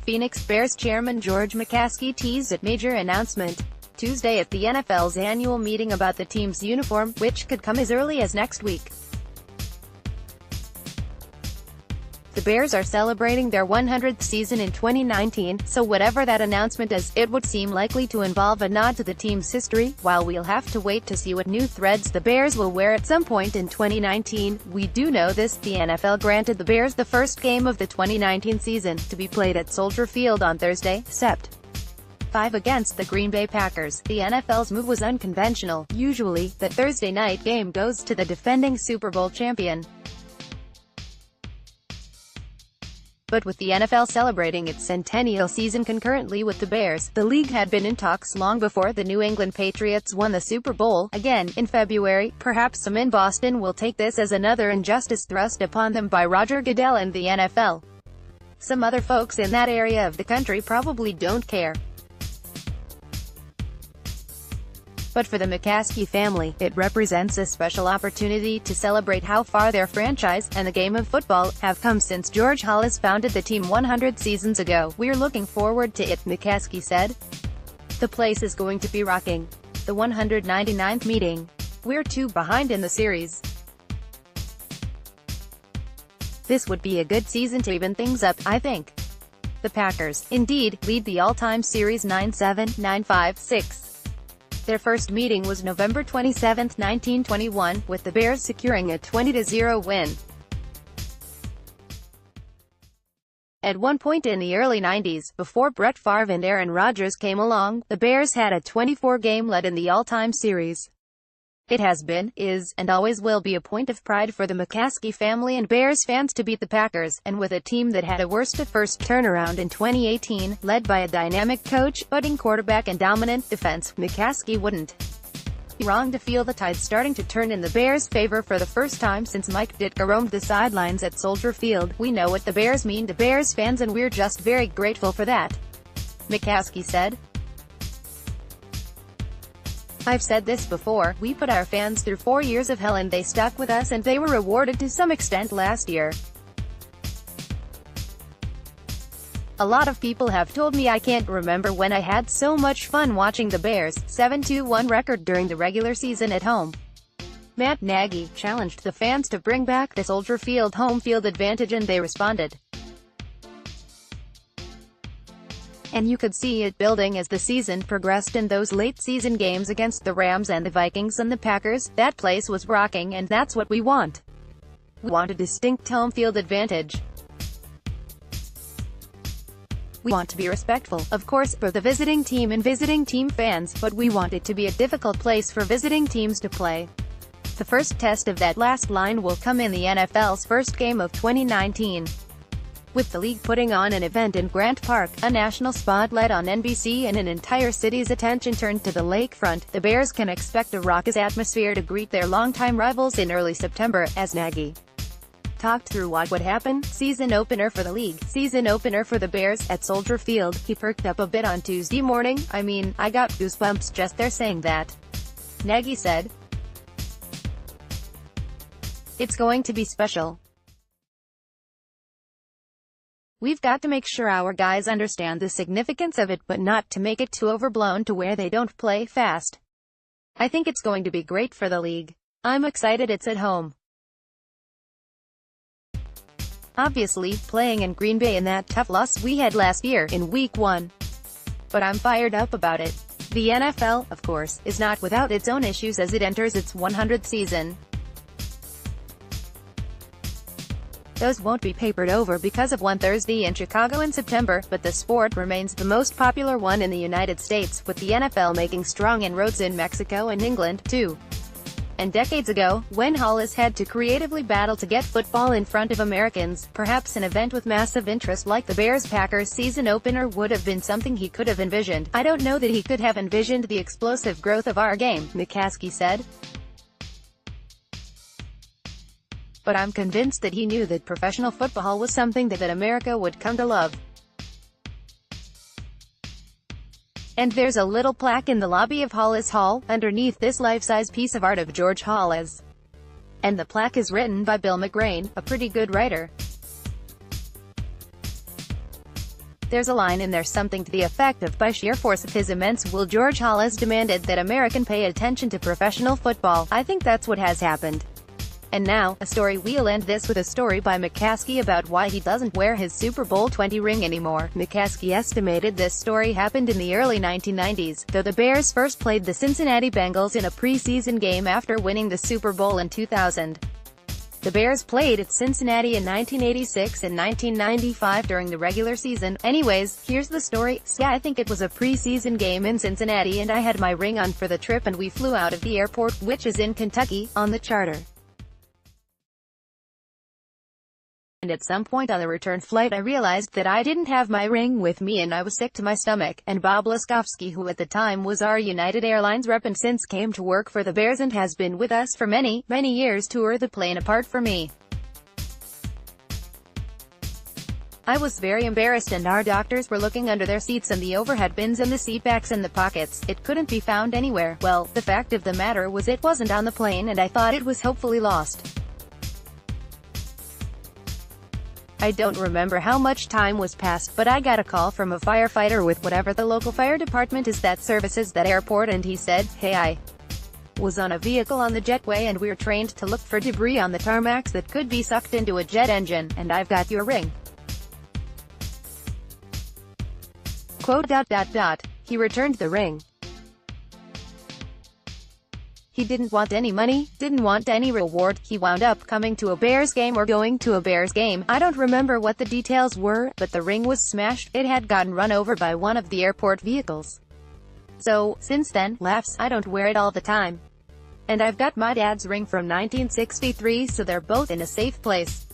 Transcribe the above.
Phoenix Bears chairman George McCaskey teased a major announcement Tuesday at the NFL's annual meeting about the team's uniform, which could come as early as next week. The Bears are celebrating their 100th season in 2019, so whatever that announcement is, it would seem likely to involve a nod to the team's history. While we'll have to wait to see what new threads the Bears will wear at some point in 2019, we do know this: the NFL granted the Bears the first game of the 2019 season, to be played at Soldier Field on Thursday, Sept. 5 against the Green Bay Packers. The NFL's move was unconventional. Usually, the Thursday night game goes to the defending Super Bowl champion. But with the NFL celebrating its centennial season concurrently with the Bears, the league had been in talks long before the New England Patriots won the Super Bowl, again, in February. Perhaps some in Boston will take this as another injustice thrust upon them by Roger Goodell and the NFL. Some other folks in that area of the country probably don't care. But for the McCaskey family, it represents a special opportunity to celebrate how far their franchise, and the game of football, have come since George Halas founded the team 100 seasons ago. "We're looking forward to it," McCaskey said. "The place is going to be rocking. The 199th meeting. We're 2 behind in the series. This would be a good season to even things up, I think." The Packers, indeed, lead the all-time series 9-7, 9-5-6. Their first meeting was November 27, 1921, with the Bears securing a 20-0 win. At one point in the early 90s, before Brett Favre and Aaron Rodgers came along, the Bears had a 24-game lead in the all-time series. It has been, is, and always will be a point of pride for the McCaskey family and Bears fans to beat the Packers, and with a team that had a worst-at-first turnaround in 2018, led by a dynamic coach, budding quarterback and dominant defense, McCaskey wouldn't be wrong to feel the tide starting to turn in the Bears' favor for the first time since Mike Ditka roamed the sidelines at Soldier Field. "We know what the Bears mean to Bears fans and we're just very grateful for that," McCaskey said. "I've said this before, we put our fans through 4 years of hell and they stuck with us and they were rewarded to some extent last year. A lot of people have told me I can't remember when I had so much fun watching the Bears' 7-1 record during the regular season at home." Matt Nagy challenged the fans to bring back the Soldier Field home field advantage and they responded. And you could see it building as the season progressed. In those late-season games against the Rams and the Vikings and the Packers, that place was rocking, and that's what we want. We want a distinct home field advantage. We want to be respectful, of course, for the visiting team and visiting team fans, but we want it to be a difficult place for visiting teams to play. The first test of that last line will come in the NFL's first game of 2019. With the league putting on an event in Grant Park, a national spotlight on NBC and an entire city's attention turned to the lakefront, the Bears can expect a raucous atmosphere to greet their longtime rivals in early September, as Nagy talked through what would happen. Season opener for the league, season opener for the Bears, at Soldier Field. He perked up a bit on Tuesday morning. "I mean, I got goosebumps just there saying that," Nagy said. "It's going to be special. We've got to make sure our guys understand the significance of it, but not to make it too overblown to where they don't play fast. I think it's going to be great for the league. I'm excited it's at home. Obviously, playing in Green Bay in that tough loss we had last year, in Week 1. But I'm fired up about it. The NFL, of course, is not without its own issues as it enters its 100th season. Those won't be papered over because of one Thursday in Chicago in September, but the sport remains the most popular one in the United States, with the NFL making strong inroads in Mexico and England, too. And decades ago, when Halas had to creatively battle to get football in front of Americans, perhaps an event with massive interest like the Bears-Packers season opener would have been something he could have envisioned. "I don't know that he could have envisioned the explosive growth of our game," McCaskey said. "But I'm convinced that he knew that professional football was something that America would come to love. And there's a little plaque in the lobby of Halas Hall, underneath this life-size piece of art of George Halas. And the plaque is written by Bill McGrain, a pretty good writer. There's a line in there something to the effect of, by sheer force of his immense will George has demanded that American pay attention to professional football. I think that's what has happened. And now, a story. We'll end this with a story by McCaskey about why he doesn't wear his Super Bowl 20 ring anymore. McCaskey estimated this story happened in the early 1990s, though the Bears first played the Cincinnati Bengals in a preseason game after winning the Super Bowl in 2000. The Bears played at Cincinnati in 1986 and 1995 during the regular season. Anyways, here's the story. Yeah, I think it was a preseason game in Cincinnati and I had my ring on for the trip and we flew out of the airport, which is in Kentucky, on the charter. And at some point on the return flight I realized that I didn't have my ring with me and I was sick to my stomach, and Bob Laskowski, who at the time was our United Airlines rep and since came to work for the Bears and has been with us for many, many years, tore the plane apart for me. I was very embarrassed and our doctors were looking under their seats and the overhead bins and the seat backs and the pockets. It couldn't be found anywhere. Well, the fact of the matter was it wasn't on the plane and I thought it was hopefully lost. I don't remember how much time was passed, but I got a call from a firefighter with whatever the local fire department is that services that airport, and he said, "Hey, I was on a vehicle on the jetway and we're trained to look for debris on the tarmacs that could be sucked into a jet engine, and I've got your ring." Quote, He returned the ring. He didn't want any money, didn't want any reward. He wound up coming to a Bears game or going to a Bears game. I don't remember what the details were, but the ring was smashed. It had gotten run over by one of the airport vehicles. So, since then, laughs, I don't wear it all the time. And I've got my dad's ring from 1963, so they're both in a safe place.